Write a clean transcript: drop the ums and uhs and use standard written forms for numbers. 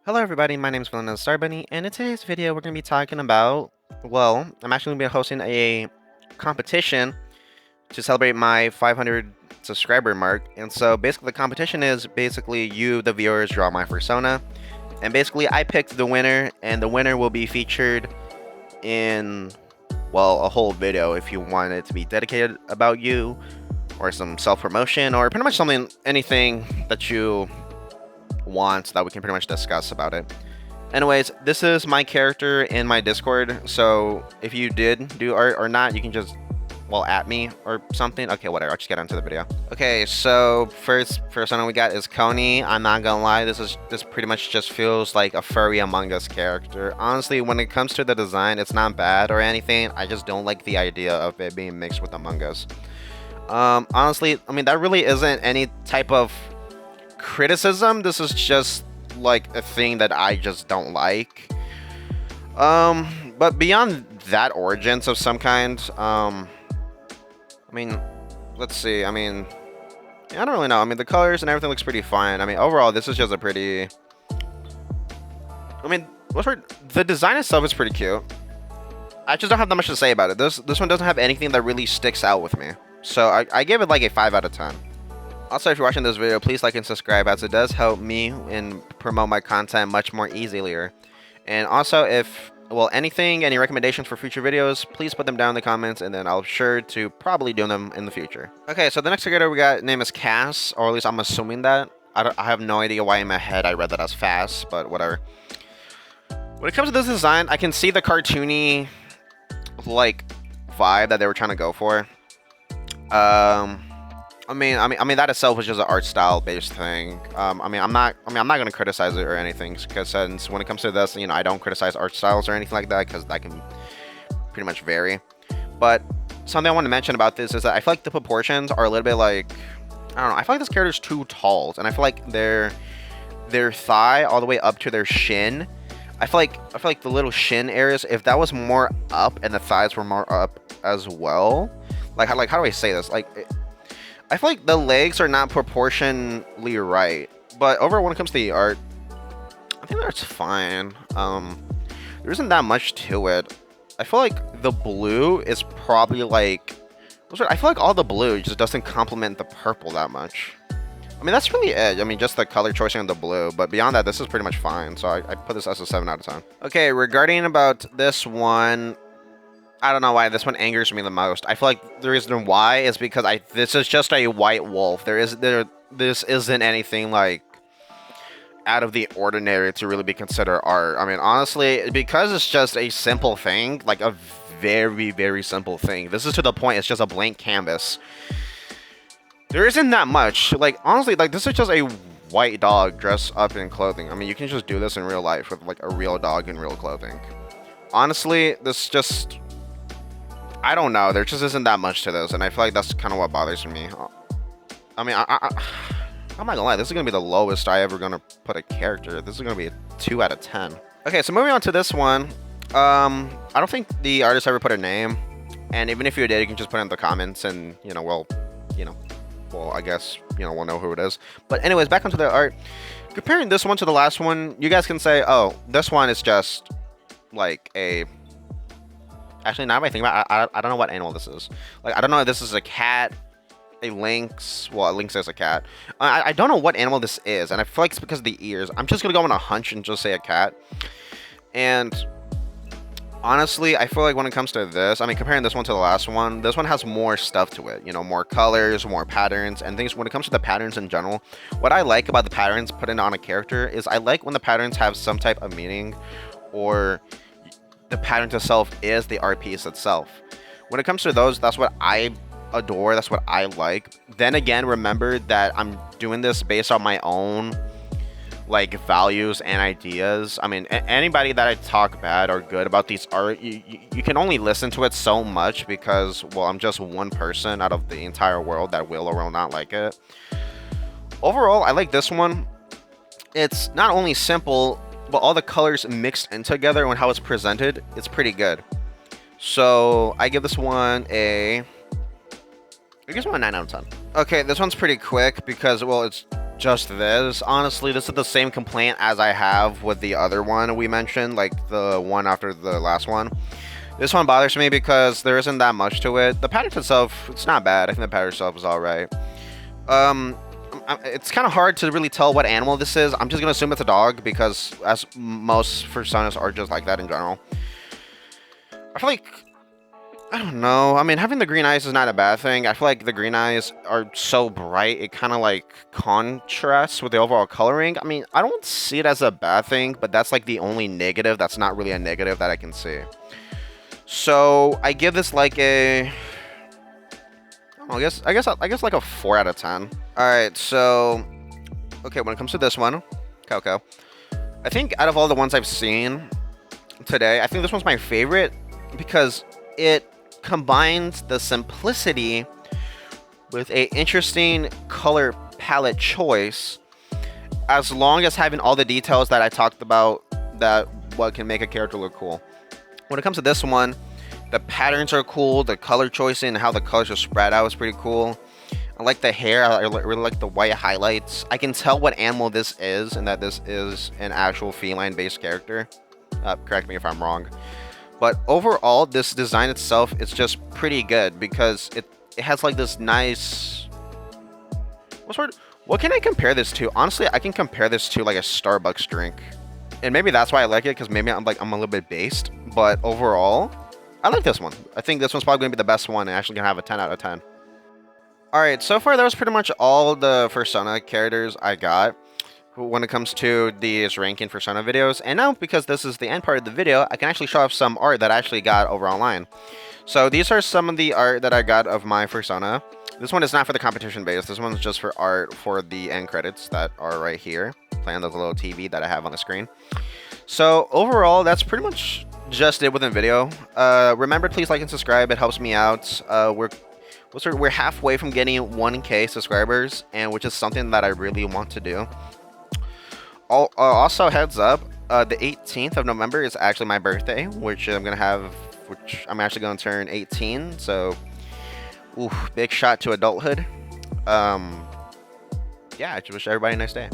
Hello everybody, my name is Star Bunny, and in today's video we're going to be talking about, well, I'm actually going to be hosting a competition to celebrate my 500 subscriber mark. And so basically the competition is basically you, the viewers, draw my Fursona, and basically I picked the winner, and the winner will be featured in, well, a whole video if you want it to be dedicated about you, or some self-promotion, or pretty much something, anything that you want that we can pretty much discuss about it. Anyways, this is my character in my Discord, so if you did do art or not, you can just, well, at me or something. Okay, whatever, I'll just get into the video. Okay, so first one we got is Coney. I'm not gonna lie, this pretty much just feels like a furry Among Us character. Honestly, when it comes to the design, it's not bad or anything. I just don't like the idea of it being mixed with Among Us. Honestly, I mean, that really isn't any type of criticism. This is just like a thing that I just don't like. But beyond that, origins of some kind, I mean, let's see. I mean, I don't really know. I mean, the colors and everything looks pretty fine. I mean, overall, this is just a pretty, I mean, the design itself is pretty cute. I just don't have that much to say about it. This one doesn't have anything that really sticks out with me. So I give it like a 5 out of 10. Also, if you're watching this video, please like and subscribe, as it does help me and promote my content much more easier. And also, if, well, any recommendations for future videos, please put them down in the comments, and then I'll be sure to probably do them in the future. Okay, so the next creator we got, name is Cass, or at least I'm assuming that. I have no idea why in my head I read that as Fast, but whatever. When it comes to this design, I can see the cartoony, like, vibe that they were trying to go for. I mean that itself was just an art style based thing. I'm not gonna criticize it or anything, because since when it comes to this, I don't criticize art styles or anything like that, because that can pretty much vary. But something I want to mention about this is that I feel like the proportions are a little bit like, I don't know. I feel like this character's too tall, and I feel like their thigh all the way up to their shin. I feel like the little shin areas, if that was more up and the thighs were more up as well. Like how do I say this? I feel like the legs are not proportionally right, but overall when it comes to the art, I think that's fine. There isn't that much to it. I feel like the blue is probably like, I feel like all the blue just doesn't complement the purple that much. I mean, that's really it. I mean, just the color choicing of the blue, but beyond that, this is pretty much fine. So I put this as a 7 out of 10. Okay, regarding about this one, I don't know why this one angers me the most. I feel like the reason why is because this is just a white wolf. This isn't anything like out of the ordinary to really be considered art. I mean, honestly, because it's just a simple thing, like a very, very simple thing. This is to the point, it's just a blank canvas. There isn't that much. Like, honestly, like, this is just a white dog dressed up in clothing. I mean, you can just do this in real life with like a real dog in real clothing. Honestly, this just, I don't know. There just isn't that much to this, and I feel like that's kind of what bothers me. I mean, I'm not gonna lie. This is gonna be the lowest I ever gonna put a character. This is gonna be a 2 out of 10. Okay, so moving on to this one. I don't think the artist ever put a name, and even if you did, you can just put it in the comments, and well, I guess we'll know who it is. But anyways, back onto the art. Comparing this one to the last one, you guys can say, oh, this one is just like a. Actually, now that I think about it, I don't know what animal this is. Like, I don't know if this is a cat, a lynx. Well, a lynx is a cat. I don't know what animal this is, and I feel like it's because of the ears. I'm just going to go on a hunch and just say a cat. And honestly, I feel like when it comes to this, I mean, comparing this one to the last one, this one has more stuff to it. More colors, more patterns, and things. When it comes to the patterns in general, what I like about the patterns put in on a character is I like when the patterns have some type of meaning, or the pattern itself is the art piece itself. When it comes to those, that's what I adore, that's what I like. Then again, remember that I'm doing this based on my own like values and ideas. I mean, anybody that I talk bad or good about these art, you can only listen to it so much, because, well, I'm just one person out of the entire world that will or will not like it. Overall, I like this one. It's not only simple, but all the colors mixed in together and how it's presented, it's pretty good. So I give this one a 9 out of 10. Okay, this one's pretty quick because, well, it's just this. Honestly, this is the same complaint as I have with the other one we mentioned, like the one after the last one. This one bothers me because there isn't that much to it. The pattern itself, it's not bad. I think the pattern itself is alright. It's kind of hard to really tell what animal this is. I'm just gonna assume it's a dog because as most Fursonas are just like that in general. I feel like, I don't know. I mean, having the green eyes is not a bad thing. I feel like the green eyes are so bright, it kind of like contrasts with the overall coloring. I mean, I don't see it as a bad thing, but that's like the only negative that's not really a negative that I can see. So I give this like a, I guess like a 4 out of 10. All right, so okay, when it comes to this one, Coco, I think out of all the ones I've seen today, I think this one's my favorite because it combines the simplicity with a interesting color palette choice, as long as having all the details that I talked about that what can make a character look cool. When it comes to this one, the patterns are cool, the color choice and how the colors are spread out is pretty cool. I like the hair, I really like the white highlights. I can tell what animal this is and that this is an actual feline based character. Correct me if I'm wrong. But overall, this design itself is just pretty good because it has like this nice, what can I compare this to? Honestly, I can compare this to like a Starbucks drink. And maybe that's why I like it, because maybe I'm a little bit based. But overall, I like this one. I think this one's probably going to be the best one and actually going to have a 10 out of 10. Alright, so far that was pretty much all the Fursona characters I got when it comes to these ranking Fursona videos. And now, because this is the end part of the video, I can actually show off some art that I actually got over online. So these are some of the art that I got of my Fursona. This one is not for the competition base. This one's just for art for the end credits that are right here, playing the little TV that I have on the screen. So overall, that's pretty much just it within video. Remember, please like and subscribe. It helps me out. We're halfway from getting 1K subscribers, and which is something that I really want to do. Also, heads up, the 18th of November is actually my birthday, which I'm actually going to turn 18. So, big shot to adulthood. Yeah, I just wish everybody a nice day.